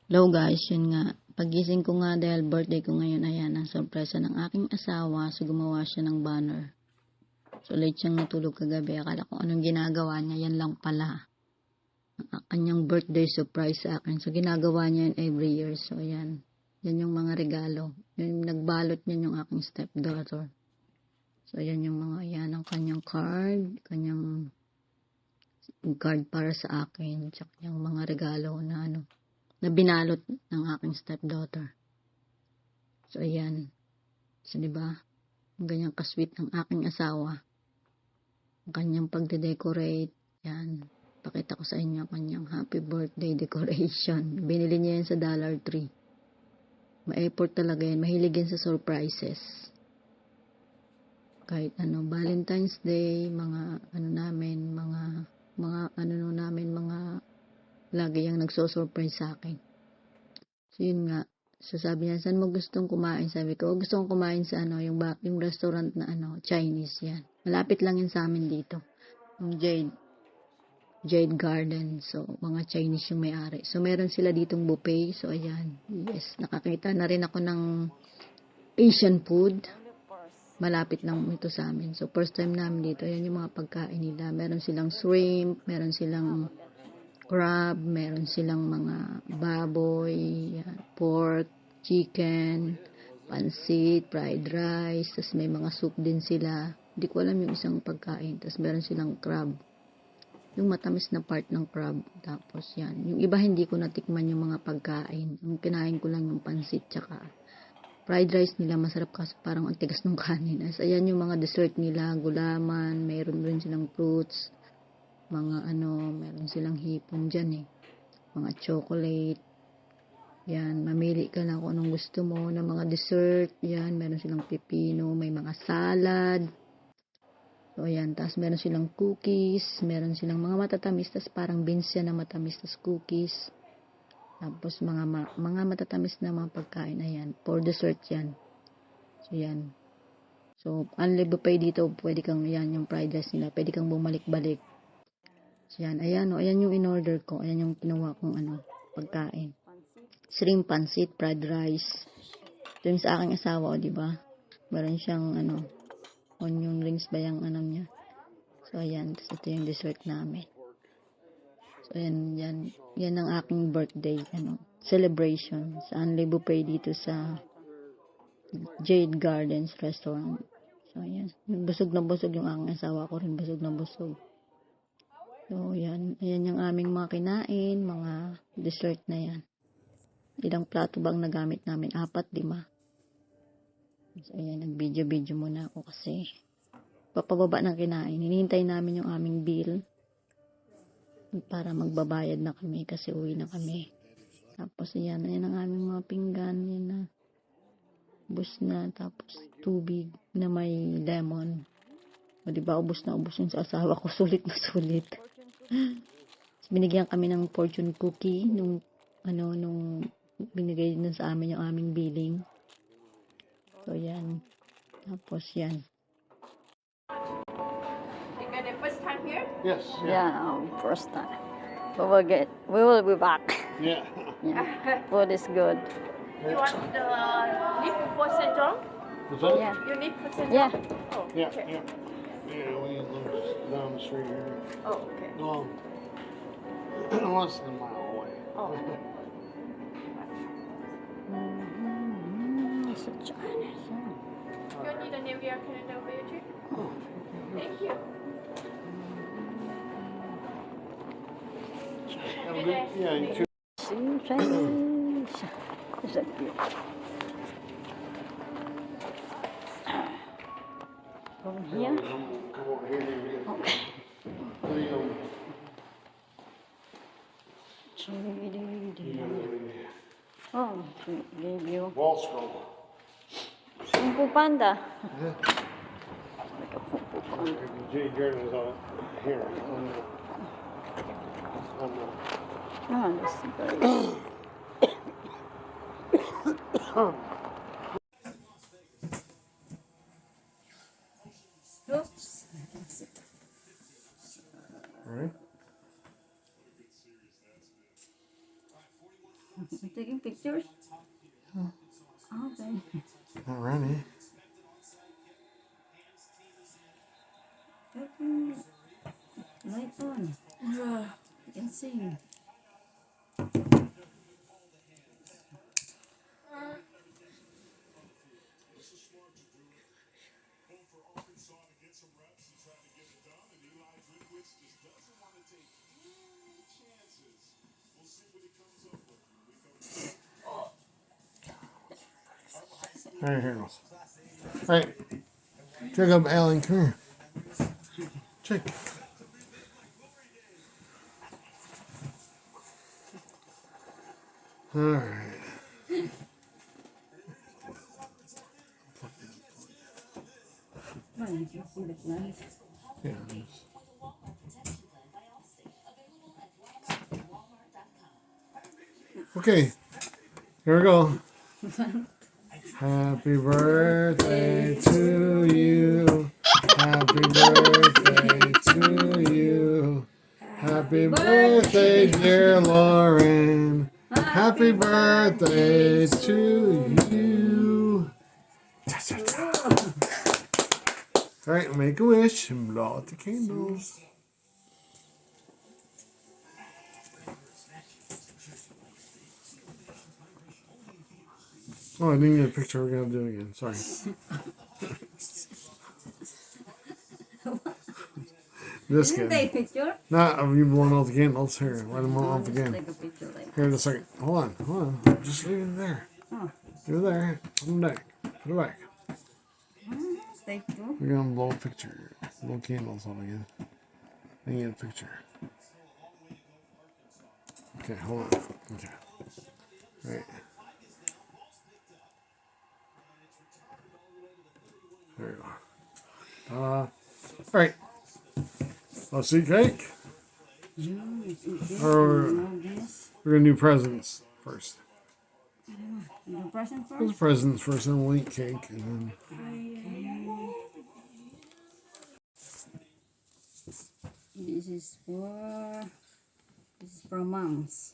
Hello guys, yun nga. Pagising ko nga dahil birthday ko ngayon, ayan, ang sorpresa ng aking asawa. So, gumawa siya ng banner. So, late siyang natulog kagabi. Akala ko anong ginagawa niya, yan lang pala. Ang kanyang birthday surprise sa akin. So, ginagawa niya yan every year. So, ayan. Yan yung mga regalo. Yung nagbalot niya yung aking stepdaughter. So, ayan yung mga, ayan, ang kanyang card. Kanyang card para sa akin. Tsaka yung mga regalo na na binalot ng aking stepdaughter. So, ayan. So, diba? Ang ganyang kasweet ng aking asawa. Ang kanyang pagde-decorate. Yan. Pakita ko sa inyo ang kanyang happy birthday decoration. Binili niya yan sa Dollar Tree. Ma-effort talaga yan. Mahilig yan sa surprises. Kahit Valentine's Day, mga lagi yung nagso-surprise sa akin. So, yun nga. So, sabi niya, saan mo gustong kumain? Sabi ko, gusto kong kumain sa yung restaurant na Chinese yan. Malapit lang yun sa amin dito. Yung Jade Garden. So, mga Chinese yung may-ari. So, meron sila ditong buffet. So, ayan. Yes, nakakita na rin ako ng Asian food. Malapit lang ito sa amin. So, first time namin dito. Ayan yung mga pagkain nila. Meron silang shrimp. Meron silang crab, meron silang mga baboy, yan, pork, chicken, pansit, fried rice, tapos may mga soup din sila. Hindi ko alam yung isang pagkain. Tapos meron silang crab. Yung matamis na part ng crab. Tapos yan. Yung iba hindi ko natikman yung mga pagkain. Yung kinain ko lang yung pansit, tsaka fried rice nila. Masarap kasi parang ang tigas ng kanin. As ayan yung mga dessert nila, gulaman, meron rin silang fruits, mga meron silang hipon dyan mga chocolate, yan, mamili ka lang kung anong gusto mo ng mga dessert, yan, meron silang pipino, may mga salad, so yan, tapos meron silang cookies, meron silang mga matatamis, tapos parang beans yan na matamis, tapos cookies, tapos mga matatamis na mga pagkain, ayan, for dessert yan, so yan, so unlimited buffet dito, pwede kang, yan, yung fried rice nila, pwede kang bumalik-balik. So, yan. Ayan, ayan yung in-order ko. Ayan yung kinuha kong pagkain. Shrimp, pansit, fried rice. Ito yung sa aking asawa, di ba? Meron siyang, onion rings ba yung niya. So, ayan. Tapos ito yung dessert namin. So, ayan, yan. Yan ang aking birthday, celebration. Sa Anli Buffet dito sa Jade Gardens Restaurant. So, ayan. Busog na busog yung aking asawa ko rin. Busog na busog. So, yan. Ayan yung aming mga kinain, mga dessert na yan. Ilang plato bang nagamit namin? 4, 5. So, ayan. Nag-video muna ako kasi papababa ng kinain. Hinihintay namin yung aming bill para magbabayad na kami kasi uwi na kami. Tapos, ayan. Ayan ang aming mga pinggan. Yan na. Ubus na. Tapos, tubig na may lemon. O, diba? Ubus na ubus yung sa asawa ko. Sulit na sulit. Binigyan kami ng fortune cookie nung binigay din sa amin yung aming billing. So yan. Tapos yan. You got it first time here? Yes. Yeah, first time. We will be back. Yeah. Yeah. Food is good. You want the leaf for St. John? Is that Yeah. You need for St. Yeah. John? Oh, Yeah, okay. yeah. Yeah, we live down the street here. Oh, okay. Well, less than a mile away. Oh. It's a Chinese. You need a New Year calendar for your trip? Thank you. Have a good, yeah, you too. Chinese. It's a cute. From here. Come over here and get Okay. the, Oh, she gave you wall scroll. Kung Fu Panda. Yeah. Like a Kung Fu Panda. Jay Jordan is on here. Oh, this is very good. Oops. All right. taking pictures? Okay. Alrighty. Taking light on. You can sing. Alright, here goes. Alright. Check up Alan. Come here. Check. Alright. Man, you can see the plants. Yeah. Okay. Here we go. Happy birthday to you. Happy birthday to you. Happy birthday, dear Lauren. Happy birthday to you. All right, make a wish and blow out the candles. Oh, I didn't get a picture. We're gonna do it again. Sorry. Just Didn't kidding. take picture? Not of you blowing out the candles. Here, light them off Just again. take a picture like Here in a second. Hold on. Just leave it there. Oh. Leave it there. Put them back. Put it back. take two. We're gonna blow a picture. Blow candles out again. Then get a picture. Okay, hold on. Okay. Right. There you go. Alright. I'll see cake. Or This. we're gonna do presents first. The present Those first. presents first, then we'll eat cake, and then This is for moms.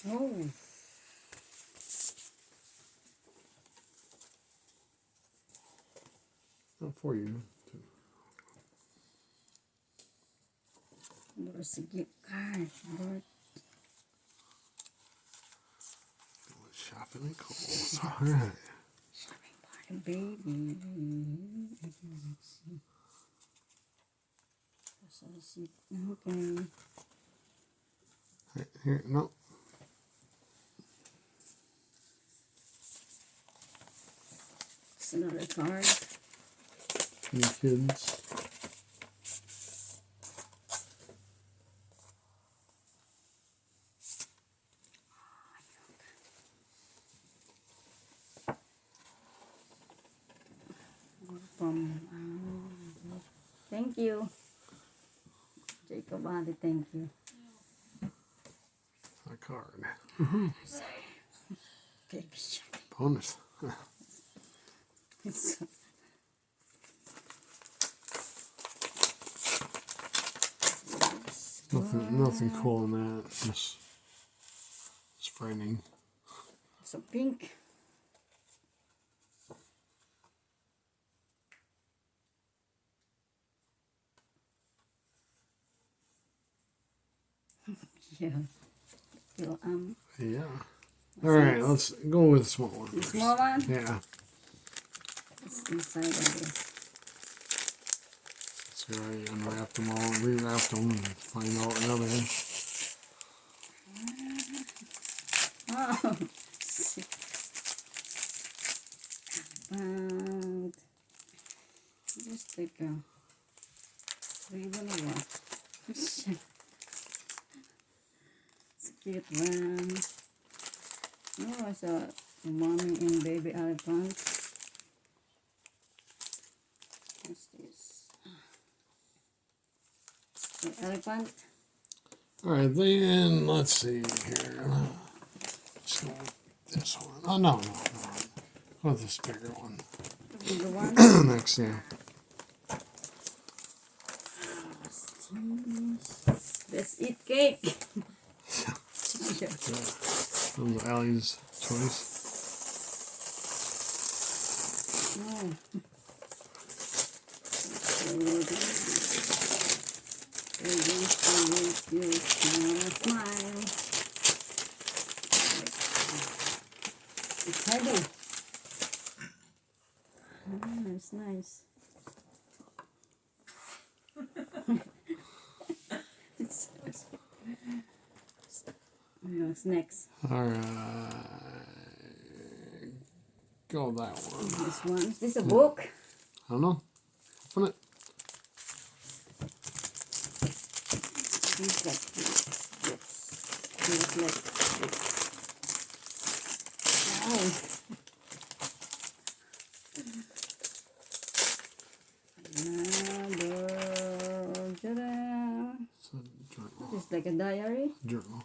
Oh, not for you. there's a gift card. Shopping and Kohl's. Alright. Shopping party, baby. Okay. Right, here, no. It's another card. Any kids. From thank you. Jacob Ali, thank you. A card. Big shopping. Bonus. It's Nothing cool in that. Just it's frightening. so pink. Yeah. So, Yeah. Alright, let's go with the small one the first. small one. Yeah. It's inside of this. So I unwrapped them all, rewrapped them, and find out the other end. Oh, and just take a ribbon one. It's a cute one. Oh, it's a mommy and baby elephant. What's this? The elephant. Alright, then let's see here. Let's go with this one. Oh, no. With this bigger one. The one. Next, yeah. Let's eat cake. That was Allie's choice. Oh. Smile. It's heavy. It's nice. What's next? Alright. Go that one. This one. Is this a book? I don't know. Open it. Looks like books. Looks like books. Wow. It's a journal. It's like a diary. Journal.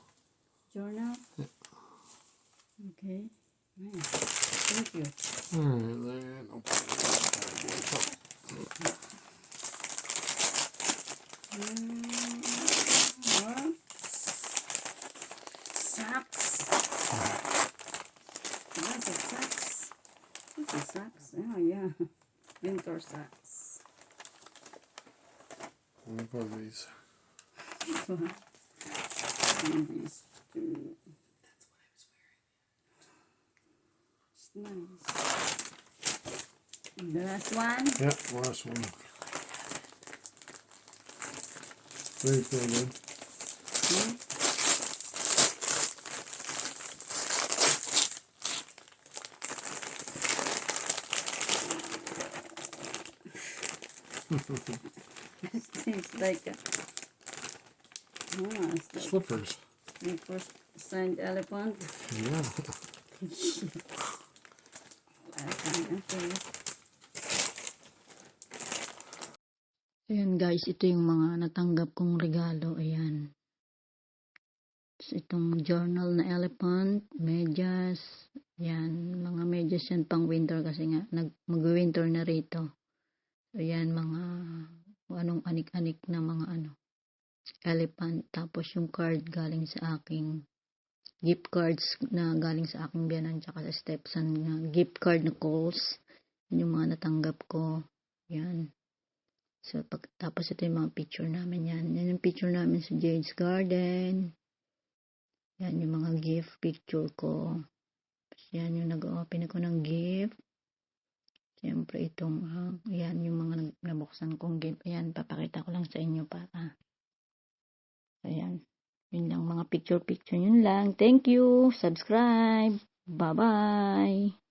Journal. Yeah. Okay. Nice. Thank you. Alright, then open it. What? Socks. What's a socks? What's a socks? Oh yeah. Winter socks. Let me put these. And these two. It's nice. And the last one. Yep, last one. Very feel good. It's like a, it's like Slippers. my first signed elephant. Yeah. Okay. Ayan guys, ito yung mga natanggap kong regalo. Ayan. So, itong journal na elephant, medyas. Ayan, mga medyas yan pang winter kasi nga mag-winter na rito. So, ayan, mga anong anik-anik na mga elephant. Tapos yung card galing sa aking gift cards na galing sa aking biyanan tsaka sa stepson na gift card na Kohl's. Yung mga natanggap ko. Ayan. So, tapos ito yung mga picture namin yan. Yan yung picture namin sa Jade's Garden. Yan yung mga gift picture ko. Tapos yan yung nag-open ako ng gift. Siyempre itong, yan yung mga nabuksan kong gift. Ayan, papakita ko lang sa inyo para. Ayan. Yun lang, mga picture yun lang. Thank you. Subscribe. Bye-bye.